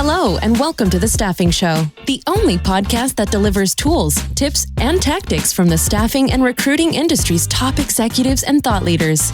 Hello, and welcome to The Staffing Show, the only podcast that delivers tools, tips, and tactics from the staffing and recruiting industry's top executives and thought leaders.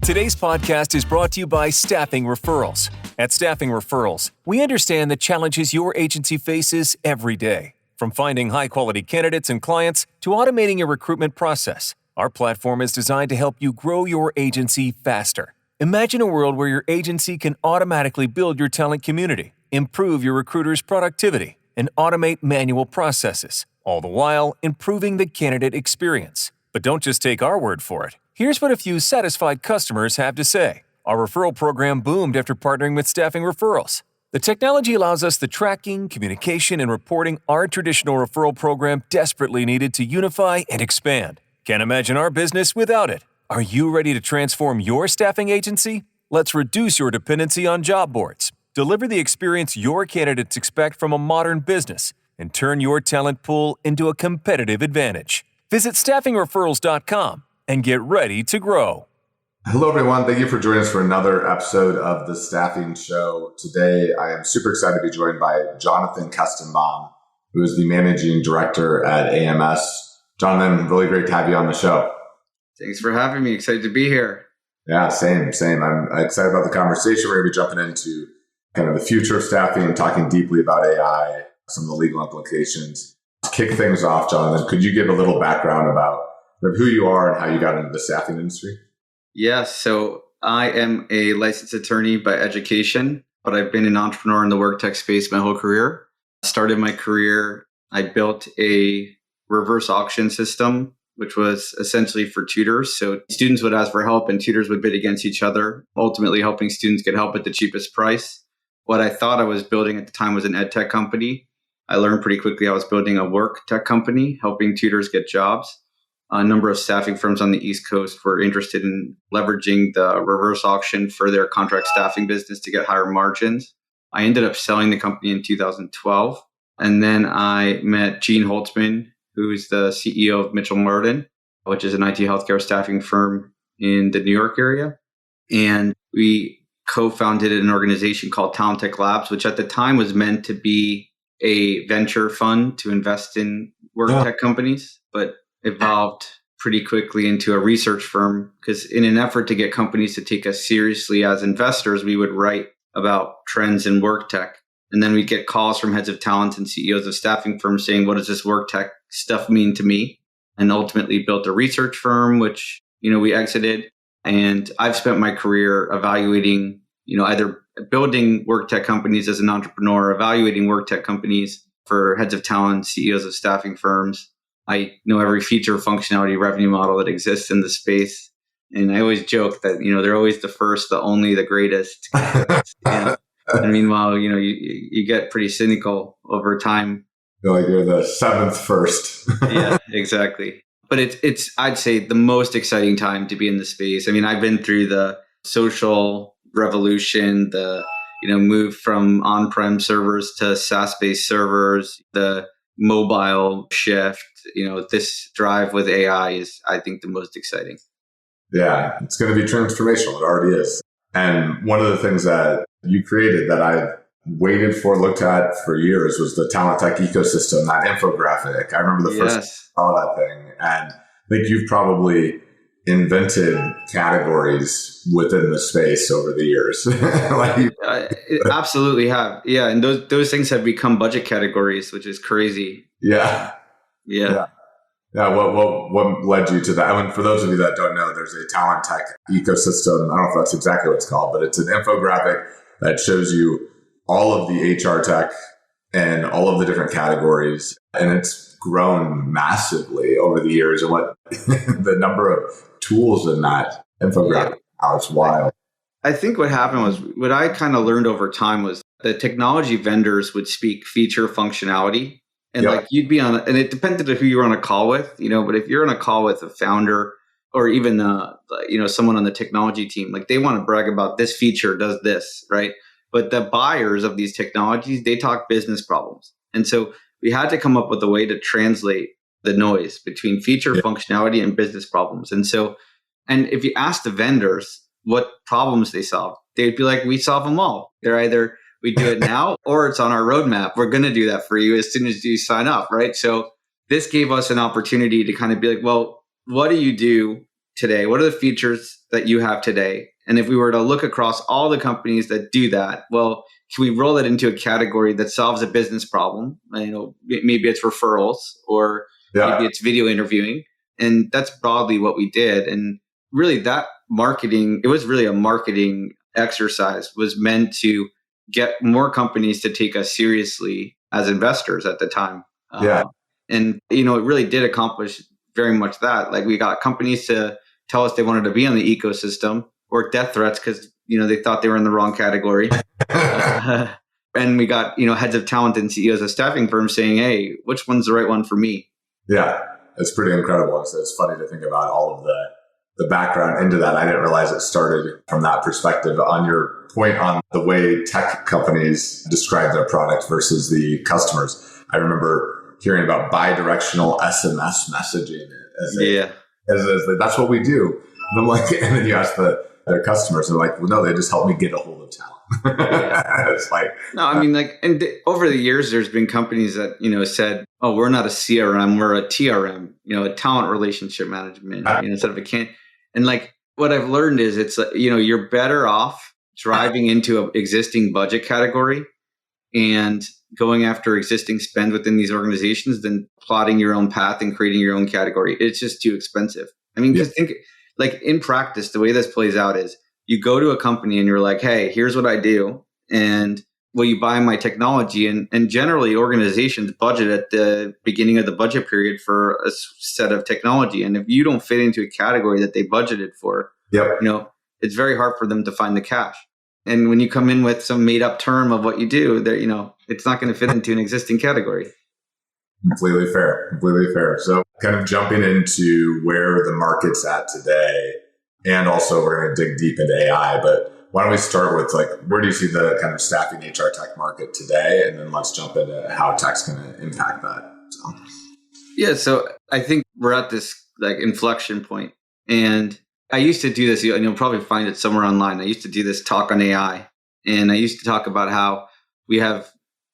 Today's podcast is brought to you by Staffing Referrals. At Staffing Referrals, we understand the challenges your agency faces every day. From finding high-quality candidates and clients to automating your recruitment process, our platform is designed to help you grow your agency faster. Imagine a world where your agency can automatically build your talent community, improve your recruiters' productivity, and automate manual processes, all the while improving the candidate experience. But don't just take our word for it. Here's what a few satisfied customers have to say. Our referral program boomed after partnering with Staffing Referrals. The technology allows us the tracking, communication, and reporting our traditional referral program desperately needed to unify and expand. Can't imagine our business without it. Are you ready to transform your staffing agency? Let's reduce your dependency on job boards, deliver the experience your candidates expect from a modern business, and turn your talent pool into a competitive advantage. Visit staffingreferrals.com and get ready to grow. Hello, everyone. Thank you for joining us for another episode of The Staffing Show. Today, I am super excited to be joined by Jonathan Kestenbaum, who is the Managing Director at AMS. Jonathan, really great to have you on the show. Thanks for having me. Excited to be here. Yeah, same. I'm excited about the conversation. We're going to be jumping into kind of the future of staffing and talking deeply about AI, some of the legal implications. To kick things off, Jonathan, could you give a little background about who you are and how you got into the staffing industry? Yes. So I am a licensed attorney by education, but I've been an entrepreneur in the work tech space my whole career. Started my career, I built a reverse auction system, which was essentially for tutors. So students would ask for help and tutors would bid against each other, ultimately helping students get help at the cheapest price. What I thought I was building at the time was an ed tech company. I learned pretty quickly I was building a work tech company, helping tutors get jobs. A number of staffing firms on the East Coast were interested in leveraging the reverse auction for their contract staffing business to get higher margins. I ended up selling the company in 2012. And then I met Gene Holtzman, who's the CEO of Mitchell Martin, which is an IT healthcare staffing firm in the New York area. And we co-founded an organization called Talent Tech Labs, which at the time was meant to be a venture fund to invest in work tech companies, but evolved pretty quickly into a research firm because in an effort to get companies to take us seriously as investors, we would write about trends in work tech. And then we'd get calls from heads of talent and CEOs of staffing firms saying, what does this work tech stuff mean to me? And ultimately built a research firm, which, we exited. And I've spent my career evaluating, either building work tech companies as an entrepreneur, evaluating work tech companies for heads of talent, CEOs of staffing firms. I know every feature, functionality, revenue model that exists in the space. And I always joke that, they're always the first, the only, the greatest. And meanwhile, you get pretty cynical over time. You're the seventh first. Yeah, exactly. But it's I'd say the most exciting time to be in the space. I mean, I've been through the social revolution, the move from on-prem servers to SaaS-based servers, the mobile shift. This drive with AI is, I think, the most exciting. Yeah, it's going to be transformational. It already is. And one of the things that you created that I've waited for, looked at for years was the talent tech ecosystem, that infographic. I remember the first time I saw that thing. And I think you've probably invented categories within the space over the years. Absolutely have. Yeah. And those things have become budget categories, which is crazy. Yeah. What led you to that? I mean, for those of you that don't know, there's a talent tech ecosystem. I don't know if that's exactly what it's called, but it's an infographic that shows you all of the HR tech and all of the different categories. And it's grown massively over the years. And what the number of tools in that infographic, it's wild. I think what happened was, what I kind of learned over time was the technology vendors would speak feature functionality. And like you'd be on, and it depended on who you were on a call with, but if you're on a call with a founder or even, someone on the technology team, like they want to brag about this feature does this, right? But the buyers of these technologies, they talk business problems. And so we had to come up with a way to translate the noise between feature functionality and business problems. And if you ask the vendors what problems they solve, they'd be like, we solve them all. They're either we do it now or it's on our roadmap. We're going to do that for you as soon as you sign up, right? So this gave us an opportunity to kind of be like, well, what do you do today? What are the features that you have today? And if we were to look across all the companies that do that, well, can we roll it into a category that solves a business problem? Maybe it's referrals or maybe it's video interviewing. And that's broadly what we did. And really that marketing, it was really a marketing exercise, was meant to get more companies to take us seriously as investors at the time. And, it really did accomplish very much that. Like we got companies to tell us they wanted to be on the ecosystem, or death threats because, they thought they were in the wrong category. And we got, heads of talent and CEOs of staffing firms saying, hey, which one's the right one for me? Yeah, it's pretty incredible. It's funny to think about all of the background into that. I didn't realize it started from that perspective. On your point on the way tech companies describe their product versus the customers, I remember hearing about bi-directional SMS messaging as that's what we do. And I'm like, and then you ask their customers, and they're like, well, no, they just help me get a hold of talent. It's like, no, I mean, over the years, there's been companies that, said, oh, we're not a CRM, we're a TRM, a talent relationship management, instead of and what I've learned is it's, you're better off driving into an existing budget category and going after existing spend within these organizations than plotting your own path and creating your own category. It's just too expensive. I mean, because think in practice, the way this plays out is you go to a company and you're like, hey, here's what I do. And will you buy my technology? And generally organizations budget at the beginning of the budget period for a set of technology. And if you don't fit into a category that they budgeted for, it's very hard for them to find the cash. And when you come in with some made up term of what you do, that, it's not going to fit into an existing category. Completely fair. So kind of jumping into where the market's at today, and also we're going to dig deep into AI, but why don't we start with where do you see the kind of staffing HR tech market today? And then let's jump into how tech's going to impact that. So I think we're at this inflection point. And I used to do this, and you'll probably find it somewhere online. I used to do this talk on AI, and I used to talk about how we have,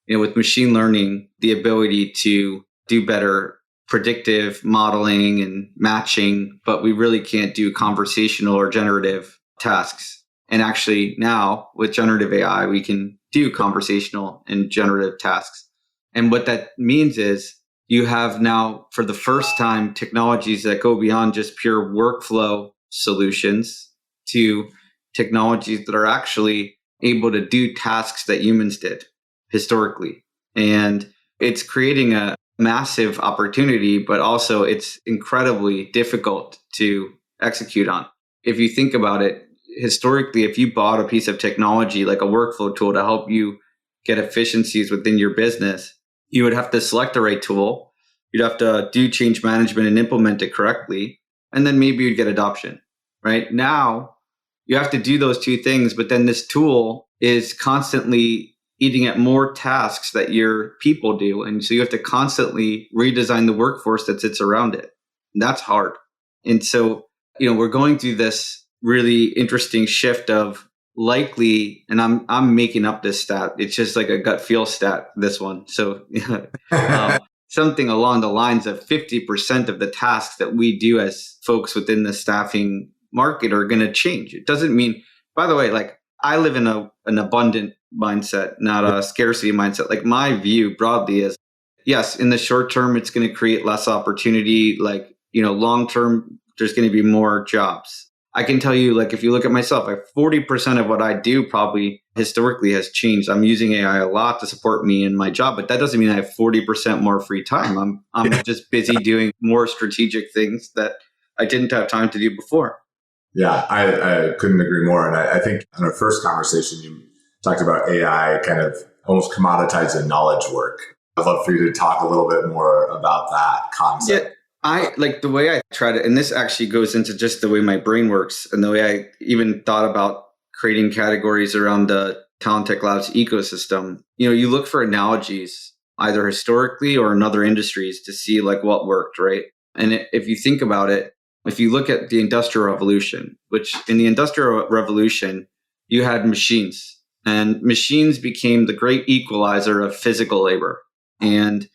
with machine learning, the ability to do better predictive modeling and matching, but we really can't do conversational or generative tasks. And actually now with generative AI, we can do conversational and generative tasks. And what that means is you have now, for the first time, technologies that go beyond just pure workflow solutions to technologies that are actually able to do tasks that humans did historically. And it's creating a massive opportunity, but also it's incredibly difficult to execute on. If you think about it, historically, if you bought a piece of technology like a workflow tool to help you get efficiencies within your business, you would have to select the right tool. You'd have to do change management and implement it correctly. And then maybe you'd get adoption, right? Now you have to do those two things, but then this tool is constantly eating at more tasks that your people do. And so you have to constantly redesign the workforce that sits around it. And that's hard. And so, we're going through this really interesting shift of likely, and I'm making up this stat. It's just like a gut feel stat, this one. So something along the lines of 50% of the tasks that we do as folks within the staffing market are going to change. It doesn't mean, by the way, I live in an abundant mindset, not a scarcity mindset. My view broadly is, yes, in the short term, it's going to create less opportunity. Long term, there's going to be more jobs. I can tell you, if you look at myself, 40% of what I do probably historically has changed. I'm using AI a lot to support me in my job, but that doesn't mean I have 40% more free time. I'm just busy doing more strategic things that I didn't have time to do before. Yeah, I couldn't agree more. And I think in our first conversation, you talked about AI kind of almost commoditizing knowledge work. I'd love for you to talk a little bit more about that concept. Yeah. I the way I try to, and this actually goes into just the way my brain works and the way I even thought about creating categories around the Talent Tech Labs ecosystem. You look for analogies either historically or in other industries to see what worked, right? And if you think about it, if you look at the Industrial Revolution, which in the Industrial Revolution, you had machines, and machines became the great equalizer of physical labor. And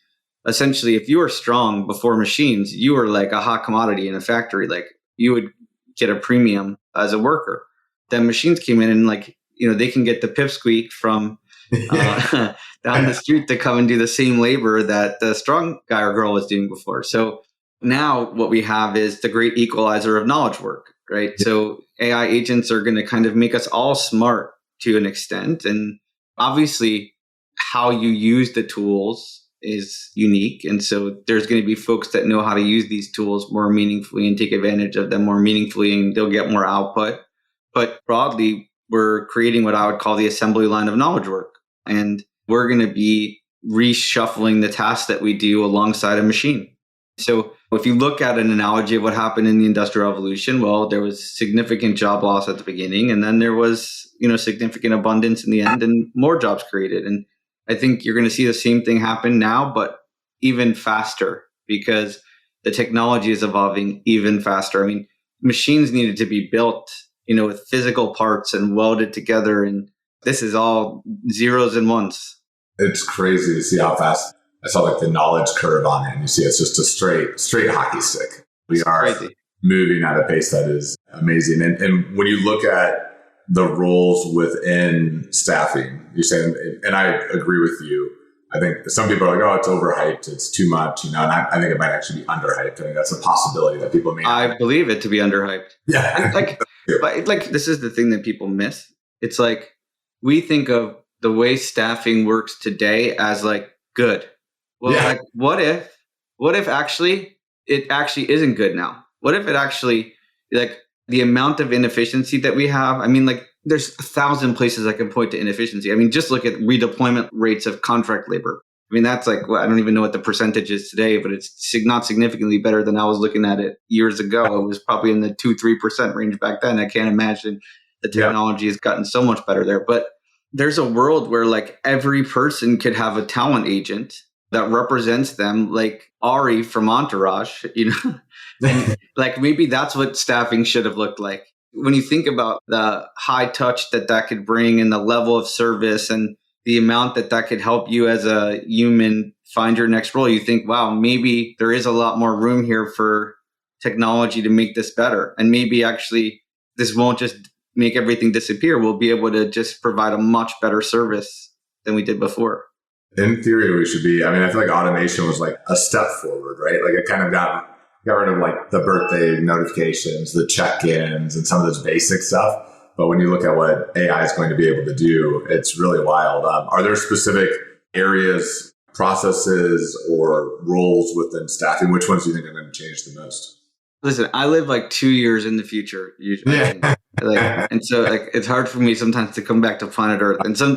essentially, if you were strong before machines, you were like a hot commodity in a factory. Like you would get a premium as a worker. Then machines came in and they can get the pipsqueak from down the street to come and do the same labor that the strong guy or girl was doing before. So now what we have is the great equalizer of knowledge work, right? Yeah. So AI agents are going to kind of make us all smart to an extent. And obviously how you use the tools is unique. And so there's going to be folks that know how to use these tools more meaningfully and take advantage of them more meaningfully, and they'll get more output. But broadly, we're creating what I would call the assembly line of knowledge work. And we're going to be reshuffling the tasks that we do alongside a machine. So if you look at an analogy of what happened in the Industrial Revolution, well, there was significant job loss at the beginning, and then there was, significant abundance in the end and more jobs created. And I think you're going to see the same thing happen now, but even faster, because the technology is evolving even faster. I mean, machines needed to be built, with physical parts and welded together. And this is all zeros and ones. It's crazy to see how fast. I saw the knowledge curve on it, and you see it's just a straight hockey stick. We are moving at a pace that is amazing. And when you look at the roles within staffing, you're saying, and I agree with you. I think some people are like, oh, it's overhyped, it's too much, and I think it might actually be underhyped. I think that's a possibility that people may. I believe it to be underhyped. Yeah. But this is the thing that people miss. It's like we think of the way staffing works today as good. Well, what if actually it actually isn't good now? What if it actually the amount of inefficiency that we have? I mean, there's 1,000 places I can point to inefficiency. I mean, just look at redeployment rates of contract labor. I mean, that's I don't even know what the percentage is today, but it's not significantly better than I was looking at it years ago. It was probably in the 2-3% range back then. I can't imagine the technology has gotten so much better there. But there's a world where every person could have a talent agent that represents them, like Ari from Entourage, and maybe that's what staffing should have looked like. When you think about the high touch that could bring and the level of service and the amount that could help you as a human find your next role, you think, wow, maybe there is a lot more room here for technology to make this better. And maybe actually this won't just make everything disappear. We'll be able to just provide a much better service than we did before. In theory, we should be. I mean, I feel like automation was a step forward, right? It kind of got rid of the birthday notifications, the check-ins, and some of this basic stuff. But when you look at what AI is going to be able to do, it's really wild. Are there specific areas, processes, or roles within staffing? Which ones do you think are going to change the most? Listen, I live 2 years in the future usually. Yeah. And so it's hard for me sometimes to come back to planet Earth. And some,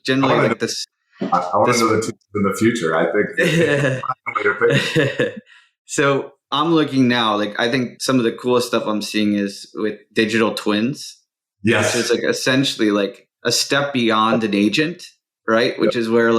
generally this. I want to know in the future. I think. So I'm looking now. I think some of the coolest stuff I'm seeing is with digital twins. Yes, so it's essentially a step beyond an agent, right? Which is where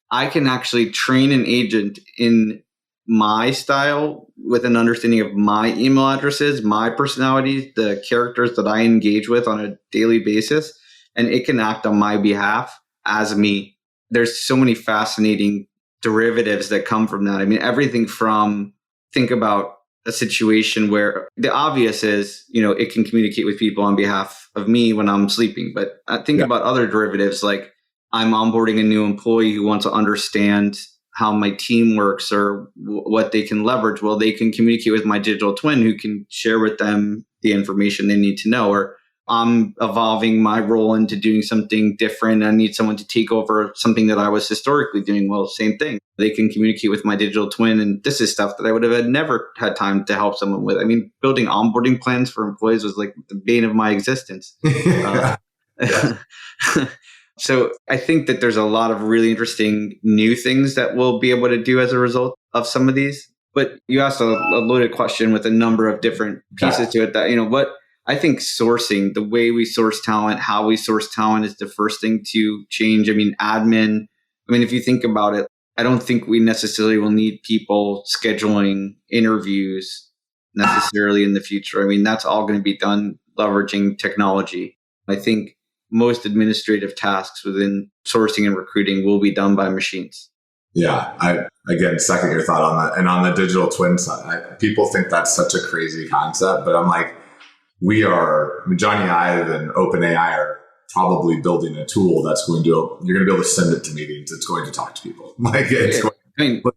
I can actually train an agent in my style with an understanding of my email addresses, my personalities, the characters that I engage with on a daily basis, and it can act on my behalf as me. There's so many fascinating derivatives that come from that. I mean, everything from think about a situation where the obvious is, it can communicate with people on behalf of me when I'm sleeping. But I think about other derivatives, like I'm onboarding a new employee who wants to understand how my team works or what they can leverage. Well, they can communicate with my digital twin who can share with them the information they need to know. Or I'm evolving my role into doing something different. I need someone to take over something that I was historically doing. Well, same thing. They can communicate with my digital twin. And this is stuff that I would have never had time to help someone with. I mean, building onboarding plans for employees was the bane of my existence. So I think that there's a lot of really interesting new things that we'll be able to do as a result of some of these. But you asked a loaded question with a number of different pieces to it that, what I think sourcing, the way we source talent, how we source talent is the first thing to change. I mean, if you think about it, I don't think we necessarily will need people scheduling interviews necessarily in the future. I mean, that's all going to be done leveraging technology. I think most administrative tasks within sourcing and recruiting will be done by machines. Yeah, I again second your thought on that. And on the digital twin side, people think that's such a crazy concept, but I'm like, Johnny Ive and OpenAI are probably building a tool that's you're going to be able to send it to meetings. It's going to talk to people. Like it's going to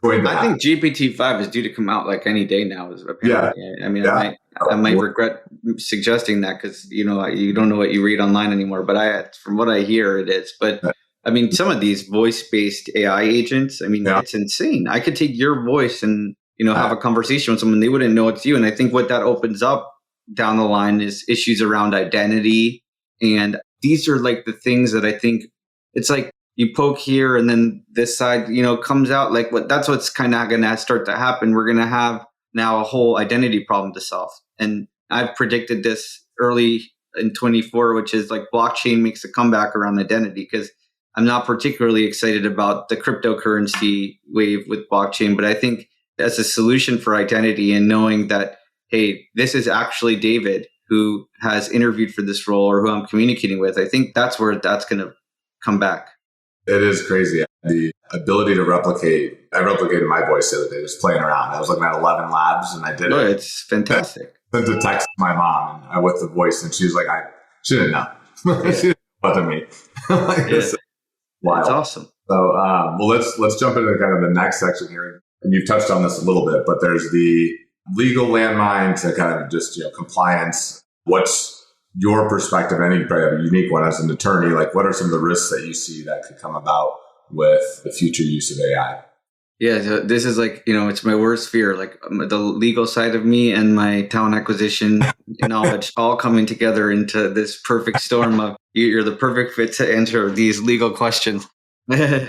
I think GPT-5 is due to come out like any day now. I might regret suggesting that because, you don't know what you read online anymore. But from what I hear, it is. But some of these voice-based AI agents, it's insane. I could take your voice and, have a conversation with someone. They wouldn't know it's you. And I think what that opens up down the line is issues around identity. And these are like the things that I think it's like you poke here and then this side, comes out like that's what's kind of going to start to happen. We're going to have now a whole identity problem to solve. And I've predicted this early in 24, which is like blockchain makes a comeback around identity, because I'm not particularly excited about the cryptocurrency wave with blockchain, but I think as a solution for identity and knowing that, hey, this is actually David who has interviewed for this role or who I'm communicating with, I think that's where that's going to come back. It is crazy. The ability to replicate. I replicated my voice the other day, just playing around. I was looking at 11 labs and I did it. It's fantastic. I sent a text to my mom and with the voice, and she was like, she didn't know. Yeah. She didn't know what to me. It's awesome. So, let's jump into kind of the next section here. And you've touched on this a little bit, but there's the legal landmine to kind of just, compliance. What's your perspective? I think you probably have a unique one as an attorney. Like, what are some of the risks that you see that could come about with the future use of AI? Yeah, so this is like, it's my worst fear, like the legal side of me and my talent acquisition knowledge all coming together into this perfect storm of you're the perfect fit to answer these legal questions. I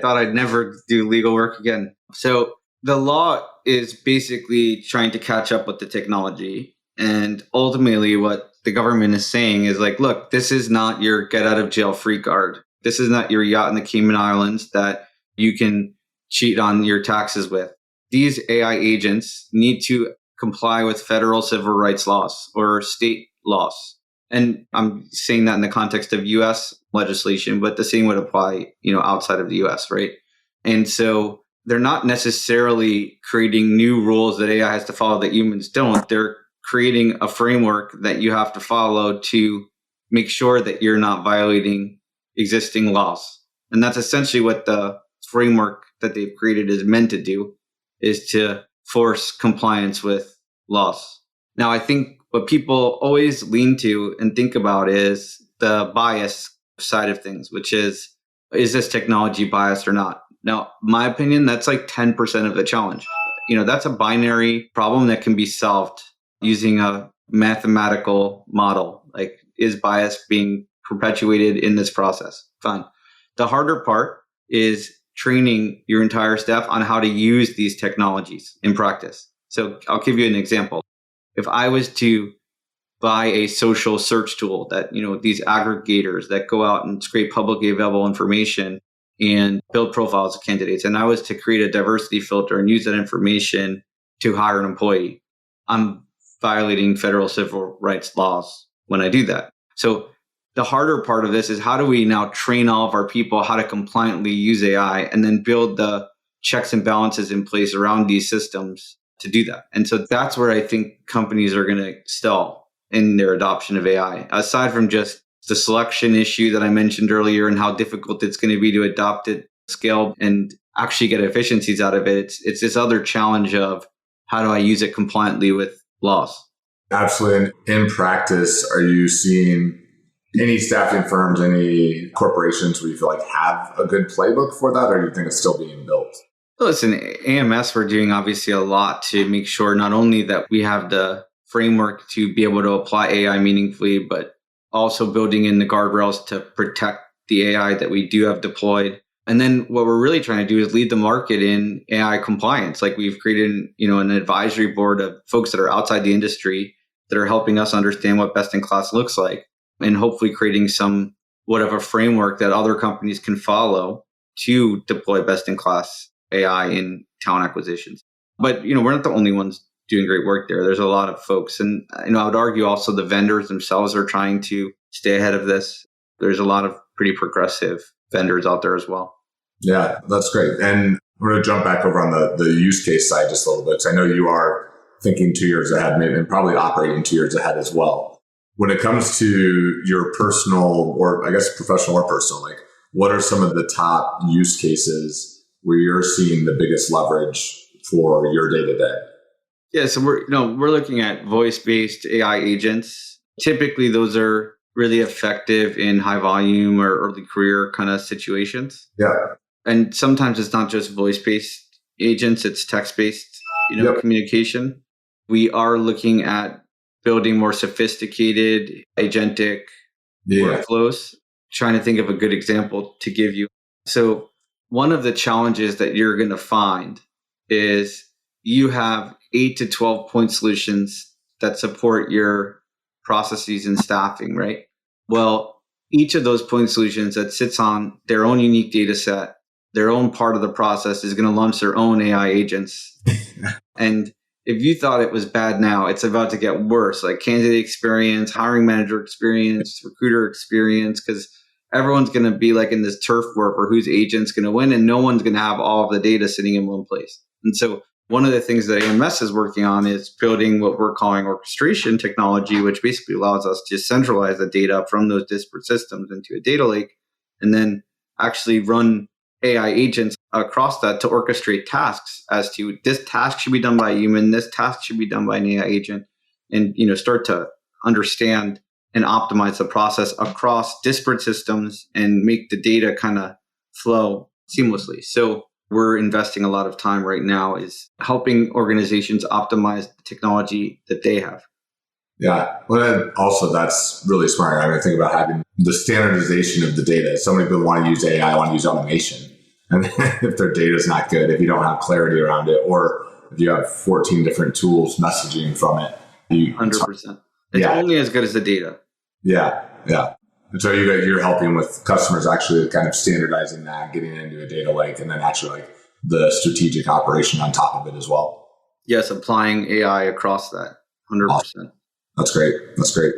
thought I'd never do legal work again. So the law is basically trying to catch up with the technology. And ultimately what the government is saying is like, look, this is not your get out of jail free card. This is not your yacht in the Cayman Islands that you can cheat on your taxes with. These AI agents need to comply with federal civil rights laws or state laws. And I'm saying that in the context of US legislation, but the same would apply, outside of the US, right? And so they're not necessarily creating new rules that AI has to follow that humans don't. They're creating a framework that you have to follow to make sure that you're not violating existing laws. And that's essentially what the framework that they've created is meant to do, is to force compliance with laws. Now, I think what people always lean to and think about is the bias side of things, which is this technology biased or not? Now, my opinion, that's like 10% of the challenge. That's a binary problem that can be solved using a mathematical model. Like, is bias being perpetuated in this process? Fine. The harder part is training your entire staff on how to use these technologies in practice. So I'll give you an example. If I was to buy a social search tool that, these aggregators that go out and scrape publicly available information and build profiles of candidates, and I was to create a diversity filter and use that information to hire an employee, I'm violating federal civil rights laws when I do that. So the harder part of this is how do we now train all of our people how to compliantly use AI and then build the checks and balances in place around these systems to do that. And so that's where I think companies are going to stall in their adoption of AI. Aside from just the selection issue that I mentioned earlier and how difficult it's going to be to adopt it, scale, and actually get efficiencies out of it, it's this other challenge of how do I use it compliantly with laws? Absolutely. And in practice, are you seeing any staffing firms, any corporations where you feel like have a good playbook for that, or do you think it's still being built? Listen, AMS, we're doing obviously a lot to make sure not only that we have the framework to be able to apply AI meaningfully, but also building in the guardrails to protect the AI that we do have deployed. And then what we're really trying to do is lead the market in AI compliance. Like we've created, an advisory board of folks that are outside the industry that are helping us understand what best in class looks like, and hopefully creating somewhat of a framework that other companies can follow to deploy best in class AI in talent acquisitions. But, we're not the only ones doing great work there. There's a lot of folks. And I would argue also the vendors themselves are trying to stay ahead of this. There's a lot of pretty progressive vendors out there as well. Yeah, that's great. And we're going to jump back over on the use case side just a little bit. So I know you are thinking 2 years ahead, maybe, and probably operating 2 years ahead as well. When it comes to your personal, or I guess professional or personal, like what are some of the top use cases where you're seeing the biggest leverage for your day to day? Yeah, so we're looking at voice-based AI agents. Typically, those are really effective in high volume or early career kind of situations. Yeah. And sometimes it's not just voice-based agents, it's text-based, communication. We are looking at building more sophisticated agentic workflows. Trying to think of a good example to give you. So one of the challenges that you're going to find is you have 8 to 12 point solutions that support your processes and staffing, right? Well, each of those point solutions that sits on their own unique data set, their own part of the process is going to launch their own AI agents. And if you thought it was bad now, it's about to get worse, like candidate experience, hiring manager experience, recruiter experience, because everyone's going to be like in this turf war for whose agent's going to win, and no one's going to have all of the data sitting in one place. And so one of the things that AMS is working on is building what we're calling orchestration technology, which basically allows us to centralize the data from those disparate systems into a data lake and then actually run AI agents across that to orchestrate tasks as to this task should be done by a human, this task should be done by an AI agent, and start to understand and optimize the process across disparate systems and make the data kind of flow seamlessly. So we're investing a lot of time right now is helping organizations optimize the technology that they have. Yeah. Well, then also that's really smart. I mean, think about having the standardization of the data. So many people want to use AI, want to use automation. And if their data is not good, if you don't have clarity around it, or if you have 14 different tools messaging from it, 100%. It's only as good as the data. Yeah. Yeah. And so you're helping with customers actually kind of standardizing that, getting it into a data lake, and then actually like the strategic operation on top of it as well. Yes, applying AI across that, 100%. Awesome. That's great. That's great.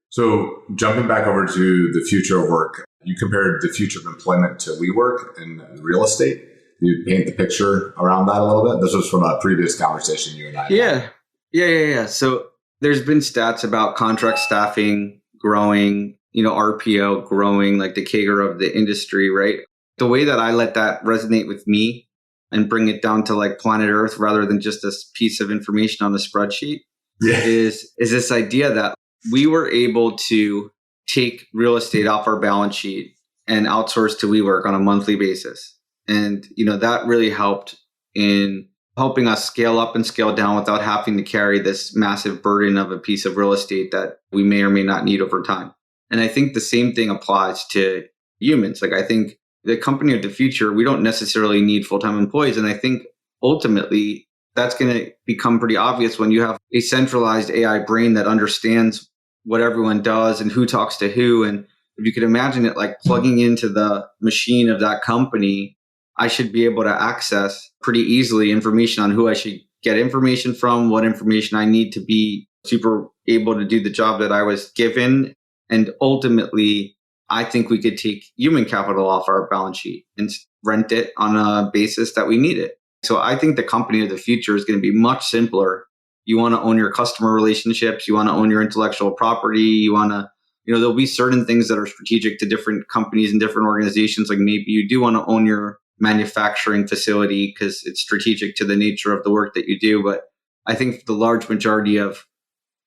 So jumping back over to the future of work, you compared the future of employment to WeWork and real estate. You paint the picture around that a little bit. This was from a previous conversation you and I had. Yeah. So there's been stats about contract staffing growing, RPO growing, like the CAGR of the industry, right? The way that I let that resonate with me and bring it down to like planet Earth rather than just a piece of information on a spreadsheet is this idea that we were able to take real estate off our balance sheet and outsource to WeWork on a monthly basis. And, that really helped in helping us scale up and scale down without having to carry this massive burden of a piece of real estate that we may or may not need over time. And I think the same thing applies to humans. Like I think the company of the future, we don't necessarily need full-time employees. And I think ultimately that's going to become pretty obvious when you have a centralized AI brain that understands what everyone does and who talks to who. And if you could imagine it like plugging into the machine of that company, I should be able to access pretty easily information on who I should get information from, what information I need to be super able to do the job that I was given. And ultimately, I think we could take human capital off our balance sheet and rent it on a basis that we need it. So I think the company of the future is going to be much simpler. You want to own your customer relationships. You want to own your intellectual property. You want to, there'll be certain things that are strategic to different companies and different organizations. Like maybe you do want to own your manufacturing facility because it's strategic to the nature of the work that you do. But I think the large majority of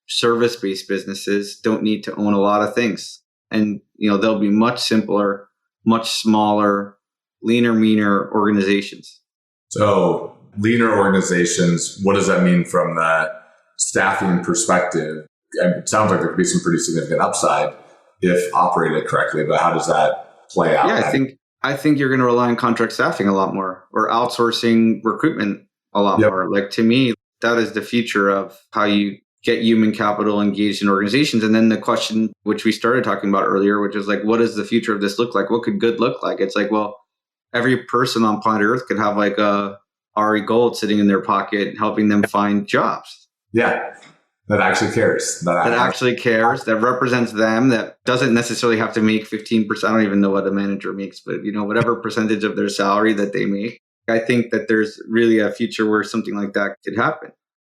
service-based businesses don't need to own a lot of things. And, they'll be much simpler, much smaller, leaner, meaner organizations. So leaner organizations, what does that mean from that staffing perspective? It sounds like there could be some pretty significant upside if operated correctly, but how does that play out? Yeah, I think you're going to rely on contract staffing a lot more or outsourcing recruitment a lot more. Like to me, that is the future of how you get human capital engaged in organizations. And then the question, which we started talking about earlier, which is like, what does the future of this look like? What could good look like? It's like, well, every person on planet Earth could have like a Ari Gold sitting in their pocket, helping them find jobs. Yeah. That actually cares. That actually cares, that represents them, that doesn't necessarily have to make 15%. I don't even know what a manager makes, but whatever percentage of their salary that they make. I think that there's really a future where something like that could happen.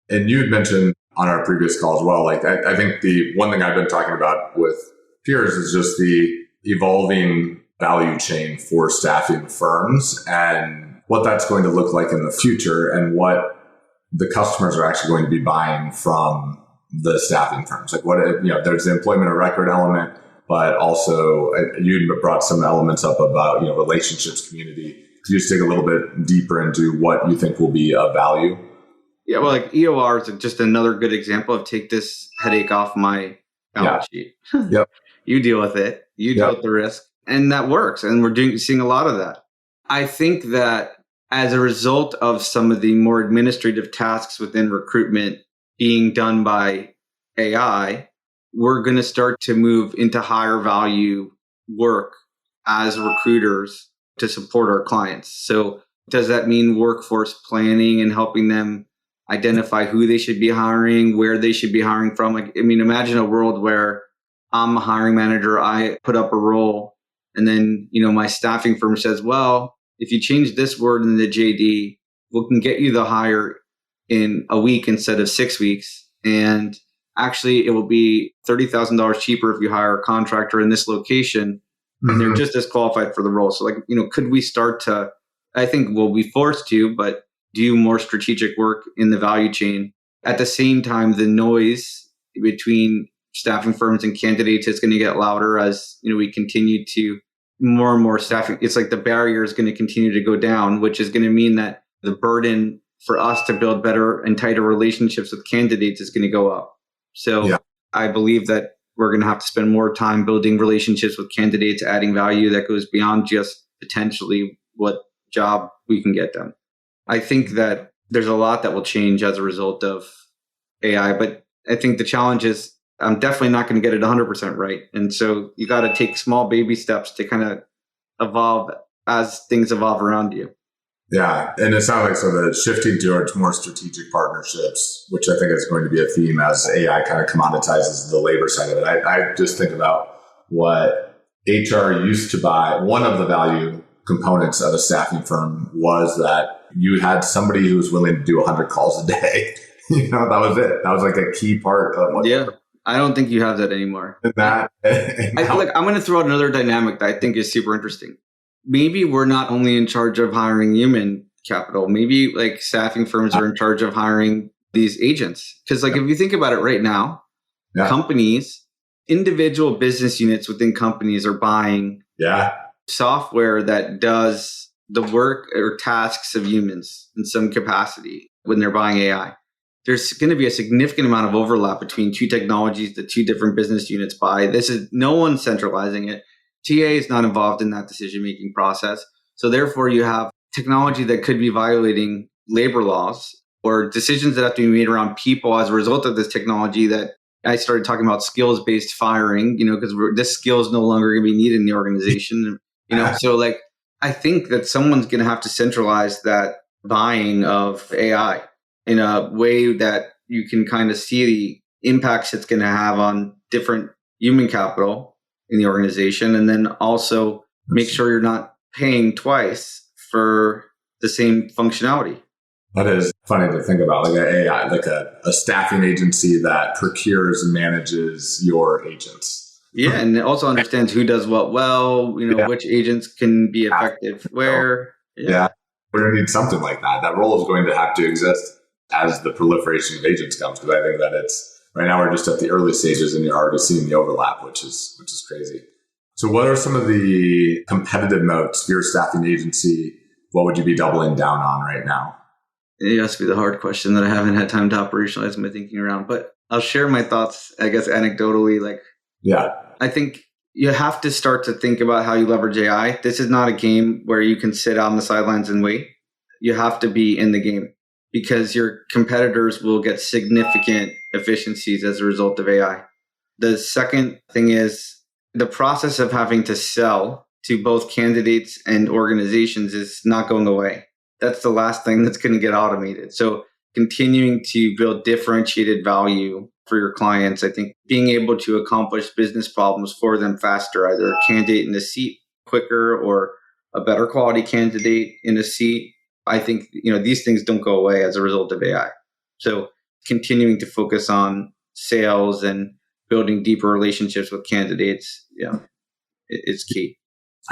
And you had mentioned on our previous call as well, like I think the one thing I've been talking about with peers is just the evolving value chain for staffing firms and what that's going to look like in the future and what the customers are actually going to be buying from the staffing firms. Like there's the employment of record element, but also you brought some elements up about, relationships, community. Could you just dig a little bit deeper into what you think will be of value? Yeah, well, like EOR is just another good example of take this headache off my balance sheet. Yep. You deal with it. You deal with the risk. And that works. And we're seeing a lot of that. I think that as a result of some of the more administrative tasks within recruitment being done by AI, we're going to start to move into higher value work as recruiters to support our clients. So does that mean workforce planning and helping them identify who they should be hiring, where they should be hiring from? Imagine a world where I'm a hiring manager, I put up a role, and then, my staffing firm says, well, if you change this word in the JD, we can get you the hire in a week instead of 6 weeks. And actually, it will be $30,000 cheaper if you hire a contractor in this location, and they're just as qualified for the role. So could we start to, I think we'll be forced to, but do more strategic work in the value chain. At the same time, the noise between staffing firms and candidates is going to get louder as we continue to more and more staffing. It's like the barrier is going to continue to go down, which is going to mean that the burden for us to build better and tighter relationships with candidates is going to go up. So I believe that we're going to have to spend more time building relationships with candidates, adding value that goes beyond just potentially what job we can get them. I think that there's a lot that will change as a result of AI, but I think the challenge is I'm definitely not going to get it 100% right. And so you got to take small baby steps to kind of evolve as things evolve around you. Yeah. And it sounds like the shifting towards more strategic partnerships, which I think is going to be a theme as AI kind of commoditizes the labor side of it. I just think about what HR used to buy. One of the value components of a staffing firm was that you had somebody who was willing to do 100 calls a day. That was it. That was like a key part of what. Yeah. I don't think you have that anymore. I'm going to throw out another dynamic that I think is super interesting. Maybe we're not only in charge of hiring human capital. Maybe like staffing firms are in charge of hiring these agents. Because if you think about it right now, companies, individual business units within companies are buying software that does the work or tasks of humans in some capacity when they're buying AI. There's going to be a significant amount of overlap between two technologies that two different business units buy. This is no one centralizing it. TA is not involved in that decision-making process. So therefore, you have technology that could be violating labor laws or decisions that have to be made around people as a result of this technology. That I started talking about skills-based firing, because this skill is no longer going to be needed in the organization. So I think that someone's going to have to centralize that buying of AI in a way that you can kind of see the impacts it's going to have on different human capital in the organization. And then also make sure you're not paying twice for the same functionality. That is funny to think about, like an AI, like a staffing agency that procures and manages your agents. Yeah, and it also understands who does what well, which agents can be effective where. Yeah, we're going to need something like that. That role is going to have to exist as the proliferation of agents comes, because I think that it's right now we're just at the early stages and you're already seeing the overlap, which is crazy. So what are some of the competitive moats for your staffing agency? What would you be doubling down on right now? It has to be the hard question that I haven't had time to operationalize my thinking around, but I'll share my thoughts, I guess, anecdotally. I think you have to start to think about how you leverage AI. This is not a game where you can sit on the sidelines and wait. You have to be in the game, because your competitors will get significant efficiencies as a result of AI. The second thing is the process of having to sell to both candidates and organizations is not going away. That's the last thing that's going to get automated. So continuing to build differentiated value for your clients. I think being able to accomplish business problems for them faster, either a candidate in a seat quicker or a better quality candidate in a seat. I think, these things don't go away as a result of AI. So continuing to focus on sales and building deeper relationships with candidates, it's key.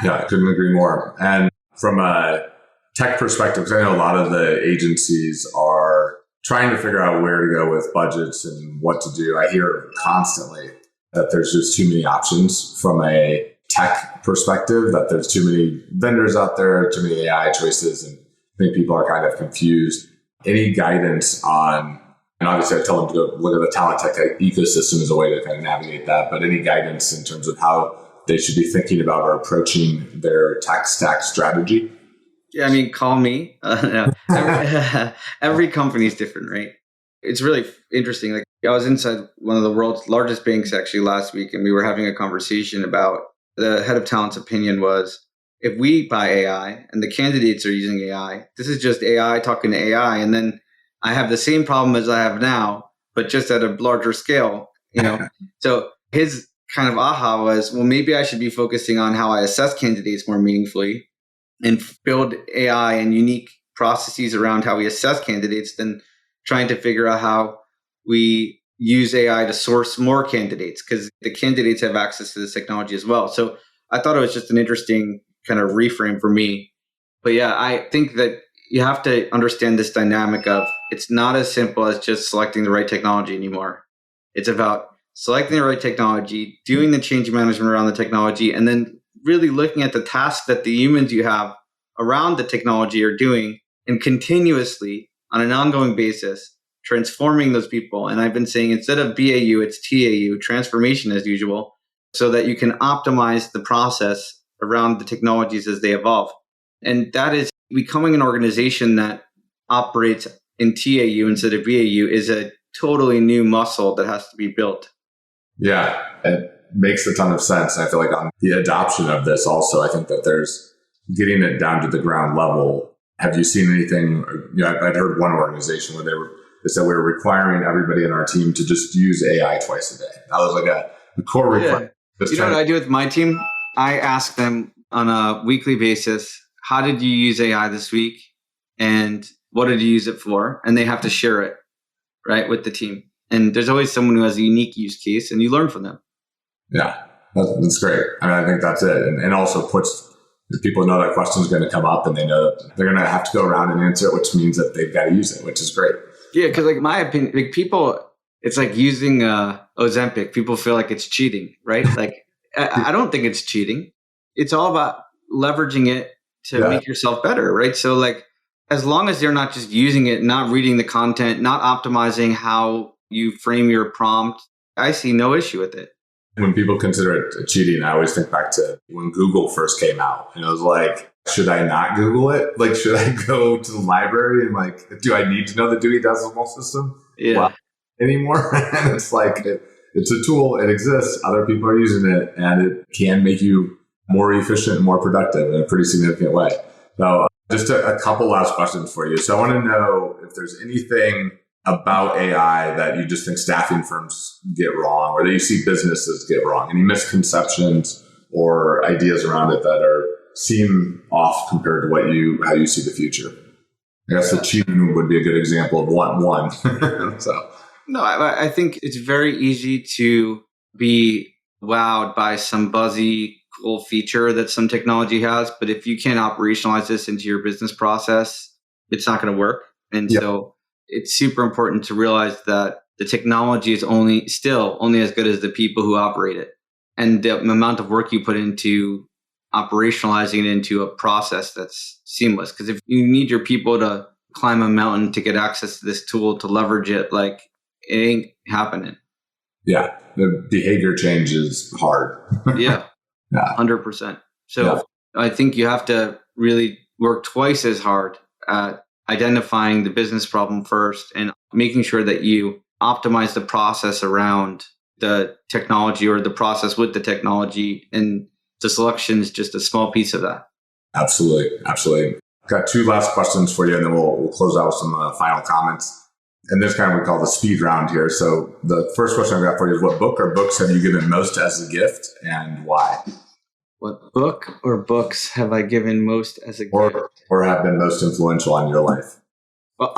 Yeah, I couldn't agree more. And from a tech perspective, because I know a lot of the agencies are trying to figure out where to go with budgets and what to do. I hear constantly that there's just too many options from a tech perspective, that there's too many vendors out there, too many AI choices, and I think people are kind of confused. Any guidance on, and obviously I tell them to go look at the talent tech ecosystem as a way to kind of navigate that, but any guidance in terms of how they should be thinking about or approaching their tech stack strategy? Yeah, call me. Every company is different, right? It's really interesting. Like, I was inside one of the world's largest banks actually last week, and we were having a conversation about the head of talent's opinion was, if we buy AI and the candidates are using AI, this is just AI talking to AI. And then I have the same problem as I have now, but just at a larger scale, So his kind of aha was, well, maybe I should be focusing on how I assess candidates more meaningfully and build AI and unique processes around how we assess candidates than trying to figure out how we use AI to source more candidates, because the candidates have access to this technology as well. So I thought it was just an interesting kind of reframe for me. But yeah, I think that you have to understand this dynamic of, it's not as simple as just selecting the right technology anymore. It's about selecting the right technology, doing the change management around the technology, and then really looking at the tasks that the humans you have around the technology are doing, and continuously on an ongoing basis transforming those people. And I've been saying, instead of BAU, it's TAU, transformation as usual, so that you can optimize the process around the technologies as they evolve. And that is becoming an organization that operates in TAU instead of BAU is a totally new muscle that has to be built. Yeah, it makes a ton of sense. I feel like on the adoption of this also, I think that there's getting it down to the ground level. Have you seen anything? I'd heard one organization where they said we were requiring everybody in our team to just use AI twice a day. That was like a core requirement. You know what I do with my team? I ask them on a weekly basis, how did you use AI this week? And what did you use it for? And they have to share it, right, with the team. And there's always someone who has a unique use case, and you learn from them. Yeah, that's great. I think that's it. And also puts the people know that question is going to come up, and they know that they're going to have to go around and answer it, which means that they've got to use it, which is great. Yeah, because like my opinion, like people, it's like using Ozempic. People feel like it's cheating, right? Like I don't think it's cheating. It's all about leveraging it to make yourself better, right? So like, as long as they're not just using it, not reading the content, not optimizing how you frame your prompt, I see no issue with it. When people consider it cheating, I always think back to when Google first came out. And it was like, should I not Google it? Like, should I go to the library and like, do I need to know the Dewey Decimal System anymore? And it's like, it's a tool. It exists. Other people are using it, and it can make you more efficient and more productive in a pretty significant way. So just a couple last questions for you. So I want to know if there's anything about AI that you just think staffing firms get wrong, or that you see businesses get wrong, any misconceptions or ideas around it that seem off compared to how you see the future. I guess the cheating would be a good example of one. So no, I think it's very easy to be wowed by some buzzy cool feature that some technology has, but if you can't operationalize this into your business process, it's not going to work. And so it's super important to realize that the technology is only as good as the people who operate it, and the amount of work you put into operationalizing it into a process that's seamless. Because if you need your people to climb a mountain to get access to this tool to leverage it, like, it ain't happening. Yeah, the behavior change is hard. Yeah, 100%. So I think you have to really work twice as hard at identifying the business problem first and making sure that you optimize the process around the technology, or the process with the technology, and the selection is just a small piece of that. Absolutely. Got two last questions for you, and then we'll close out with some final comments. And this kind of we call the speed round here. So the first question I've got for you is, what book or books have you given most as a gift and why? What book or books have I given most as a gift? Or have been most influential on your life? Well,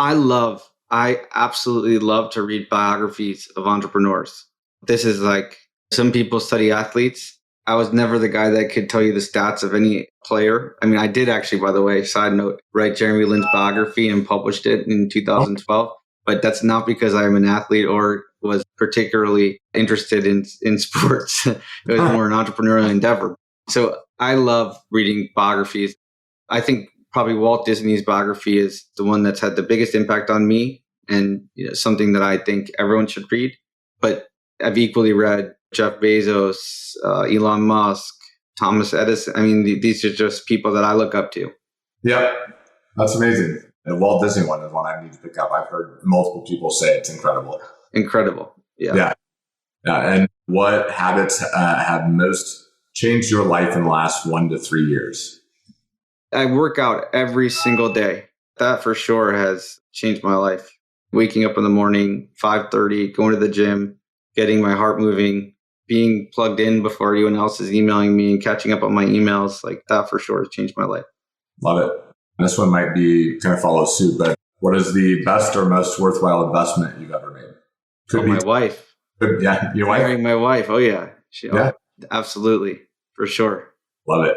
I absolutely love to read biographies of entrepreneurs. This is like, some people study athletes. I was never the guy that could tell you the stats of any player. I mean, I did actually, by the way, side note, write Jeremy Lin's biography and published it in 2012. But that's not because I'm an athlete or was particularly interested in sports. It was more an entrepreneurial endeavor. So I love reading biographies. I think probably Walt Disney's biography is the one that's had the biggest impact on me, and something that I think everyone should read. But I've equally read Jeff Bezos, Elon Musk, Thomas Edison. I mean, these are just people that I look up to. Yep, that's amazing. The Walt Disney one is one I need to pick up. I've heard multiple people say it's incredible. Incredible. Yeah. And what habits have most changed your life in the last 1 to 3 years? I work out every single day. That for sure has changed my life. Waking up in the morning, 5:30, going to the gym, getting my heart moving, being plugged in before anyone else is emailing me and catching up on my emails, like that for sure has changed my life. Love it. This one might be kind of follow suit, but what is the best or most worthwhile investment you've ever made? Could be my wife. Yeah, your wife. Marrying my wife. Oh yeah. Yeah. Absolutely. For sure. Love it.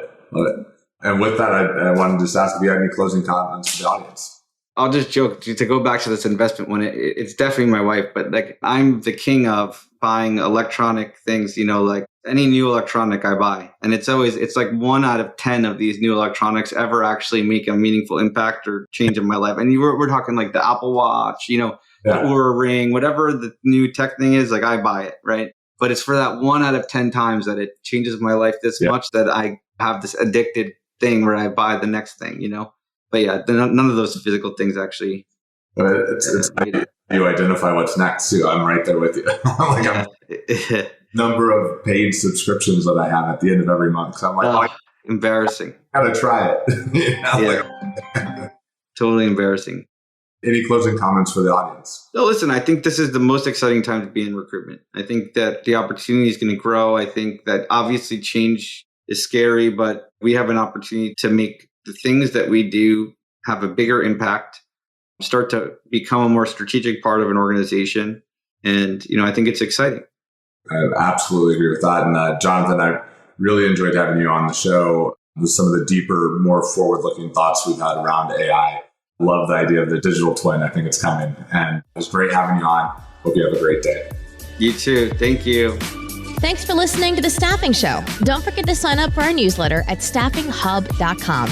And with that, I wanted to just ask if you had any closing comments for the audience. I'll just joke to go back to this investment one. It's definitely my wife, but like I'm the king of buying electronic things, like any new electronic I buy. And it's like 1 out of 10 of these new electronics ever actually make a meaningful impact or change in my life. And we're talking like the Apple Watch, the Oura Ring, whatever the new tech thing is, like I buy it, right? But it's for that 1 out of 10 times that it changes my life this much that I have this addicted thing where I buy the next thing, But yeah, none of those physical things actually. It's you identify what's next too. I'm right there with you. Number of paid subscriptions that I have at the end of every month. So I'm like, embarrassing. Gotta try it. Totally embarrassing. Any closing comments for the audience? No, listen, I think this is the most exciting time to be in recruitment. I think that the opportunity is going to grow. I think that obviously change is scary, but we have an opportunity to make the things that we do have a bigger impact, start to become a more strategic part of an organization. And, I think it's exciting. I absolutely agree with that. And Jonathan, I really enjoyed having you on the show with some of the deeper, more forward-looking thoughts we've had around AI. Love the idea of the digital twin. I think it's coming. And it was great having you on. Hope you have a great day. You too. Thank you. Thanks for listening to The Staffing Show. Don't forget to sign up for our newsletter at staffinghub.com.